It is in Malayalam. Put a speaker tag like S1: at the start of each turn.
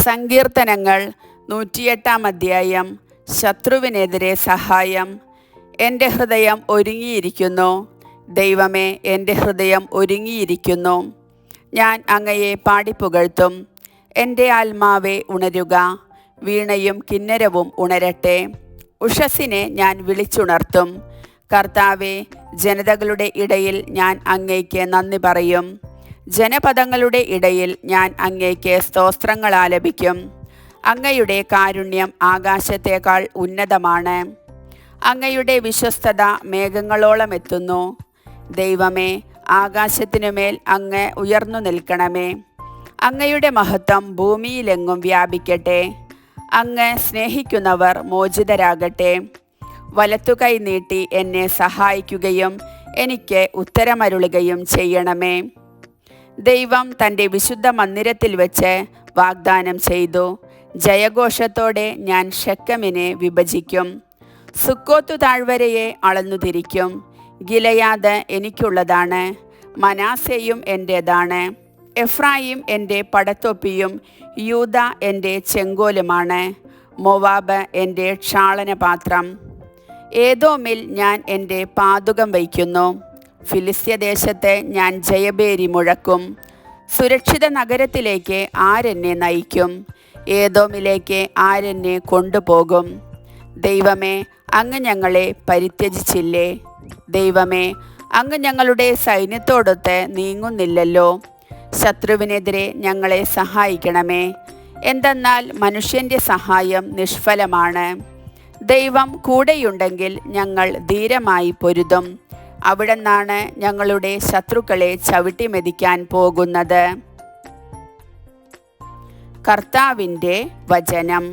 S1: സങ്കീർത്തനങ്ങൾ 108 അധ്യായം. ശത്രുവിനെതിരെ സഹായം. എൻ്റെ ഹൃദയം ഒരുങ്ങിയിരിക്കുന്നു, ദൈവമേ, എൻ്റെ ഹൃദയം ഒരുങ്ങിയിരിക്കുന്നു. ഞാൻ അങ്ങയെ പാടിപ്പുകഴ്ത്തും. എൻ്റെ ആത്മാവെ ഉണരുക, വീണയും കിന്നരവും ഉണരട്ടെ. ഉഷസ്സിനെ ഞാൻ വിളിച്ചുണർത്തും. കർത്താവെ, ജനതകളുടെ ഇടയിൽ ഞാൻ അങ്ങയ്ക്ക് നന്ദി പറയും. ജനപദങ്ങളുടെ ഇടയിൽ ഞാൻ അങ്ങയ്ക്ക് സ്തോത്രങ്ങൾ ആലപിക്കും. അങ്ങയുടെ കാരുണ്യം ആകാശത്തേക്കാൾ ഉന്നതമാണ്. അങ്ങയുടെ വിശ്വസ്തത മേഘങ്ങളോളം എത്തുന്നു. ദൈവമേ, ആകാശത്തിനുമേൽ അങ്ങ് ഉയർന്നു നിൽക്കണമേ. അങ്ങയുടെ മഹത്വം ഭൂമിയിലെങ്ങും വ്യാപിക്കട്ടെ. അങ്ങ് സ്നേഹിക്കുന്നവർ മോചിതരാകട്ടെ. വലത്തുകൈ നീട്ടി എന്നെ സഹായിക്കുകയും എനിക്ക് ഉത്തരമരുളുകയും ചെയ്യണമേ. ദൈവം തൻ്റെ വിശുദ്ധ മന്ദിരത്തിൽ വെച്ച് വാഗ്ദാനം ചെയ്തു, ജയഘോഷത്തോടെ ഞാൻ ശെക്കെമിനെ വിഭജിക്കും, സുക്കോത്ത് താഴ്വരയെ അളന്നുതിരിക്കും. ഗിലെയാദ് എനിക്കുള്ളതാണ്, മനാസെയും എൻ്റേതാണ്. എഫ്രായിം എൻ്റെ പടത്തൊപ്പിയും യൂദ എൻ്റെ ചെങ്കോലുമാണ്. മോവാബ് എൻ്റെ ക്ഷാളനപാത്രം. ഏദോമിൽ ഞാൻ എൻ്റെ പാദുകം വയ്ക്കുന്നു. ഫിലിസ്ത്യദേശത്ത് ഞാൻ ജയഭേരി മുഴക്കും. സുരക്ഷിത നഗരത്തിലേക്ക് ആരെന്നെ നയിക്കും? ഏദോമിലേക്ക് ആരെന്നെ കൊണ്ടുപോകും? ദൈവമേ, അങ്ങ് ഞങ്ങളെ പരിത്യജിച്ചില്ലേ? ദൈവമേ, അങ്ങ് ഞങ്ങളുടെ സൈന്യത്തോടൊത്ത് നീങ്ങുന്നില്ലല്ലോ. ശത്രുവിനെതിരെ ഞങ്ങളെ സഹായിക്കണമേ. എന്തെന്നാൽ മനുഷ്യൻ്റെ സഹായം നിഷ്ഫലമാണ്. ദൈവം കൂടെയുണ്ടെങ്കിൽ ഞങ്ങൾ ധീരമായി പൊരുതും. അവിടുന്നാണ് ഞങ്ങളുടെ ശത്രുക്കളെ ചവിട്ടിമെതിക്കാൻ പോകുന്നത്. കർത്താവിൻ്റെ വചനം.